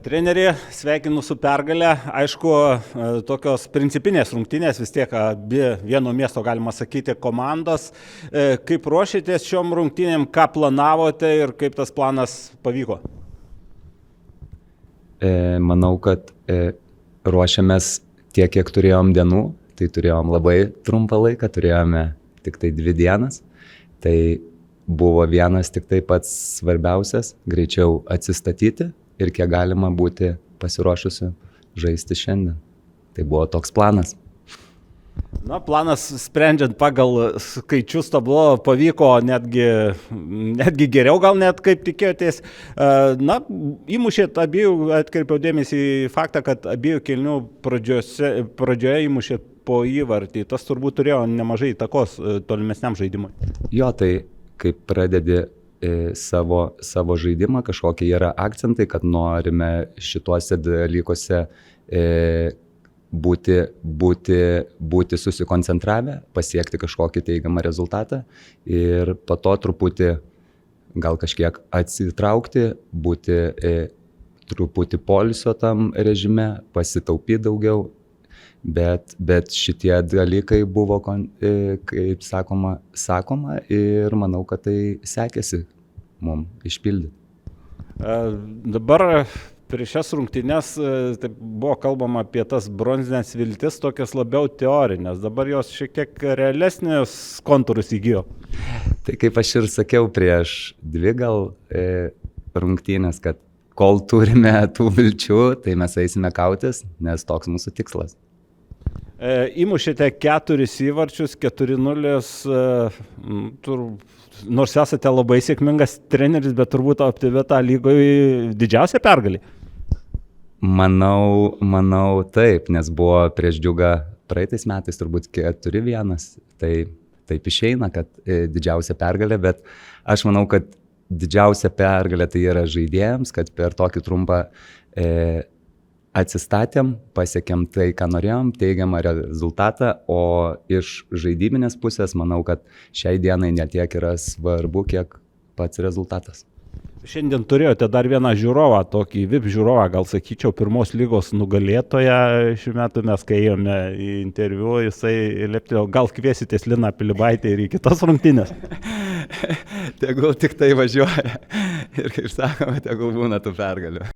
Treneri, sveikinu su pergale. Aišku, tokios principinės rungtynės, vis tiek abi vieno miesto, galima sakyti, komandos. Kaip ruošėtės šiom rungtynėm, ką planavote ir kaip tas planas pavyko? Manau, kad ruošiamės tiek, kiek turėjom dienų. Tai turėjom labai trumpą laiką, turėjome tik tai 2 dienas. Tai buvo vienas tik tai pats svarbiausias - greičiau atsistatyti ir kiek galima būti pasiruošusi žaisti šiandien. Tai buvo toks planas. Na, planas sprendžiant pagal skaičius tablo pavyko netgi geriau, gal net kaip tikėjotės. Na, įmušėt abiejų, atkreipiau dėmesį į faktą, kad abiejų kėlinių pradžioje įmušėt po įvartį. Tas turbūt turėjo nemažai įtakos tolimesniam žaidimui. Jo, tai kaip pradedi savo žaidimą, kažkokie yra akcentai, kad norime šituose dalykuose būti susikoncentravę, pasiekti kažkokį teigiamą rezultatą ir po to truputį gal kažkiek atsitraukti, būti truputį poilsio tam režime, pasitaupyti daugiau, bet šitie dalykai buvo, kaip sakoma ir manau, kad tai sekėsi mums išpildyti. Dabar prieš šias rungtynes buvo kalbama apie tas bronzinės viltis, tokias labiau teorinės. Dabar jos šiek tiek realesnės kontūrus įgijo. Tai kaip aš ir sakiau prieš 2 gal rungtynės, kad kol turime tų vilčių, tai mes eisime kautis, nes toks mūsų tikslas. Įmušėte 4 įvarčius, 4-0, nors esate labai sėkmingas treneris, bet turbūt aptivėta lygoje didžiausia pergalė. Manau taip, nes buvo prieš Džiugą praeitais metais turbūt 4-1, tai taip išeina, kad didžiausia pergalė, bet aš manau, kad didžiausia pergalė tai yra žaidėjams, kad per tokį trumpą atsistatėm, pasiekėm tai, ką norėjom, teigiamą rezultatą, o iš žaidybinės pusės manau, kad šiai dienai netiek yra svarbu, kiek pats rezultatas. Šiandien turėjote dar vieną žiūrovą, tokį VIP žiūrovą, gal sakyčiau, pirmos lygos nugalėtoją šių metų, mes kai ėjome į interviu, jisai leptelėjo, gal kviesitės Liną Pilibaitę ir į kitas rungtynes? Tegul tik tai važiuoja ir, kaip sakoma, tegul būna tų pergalių.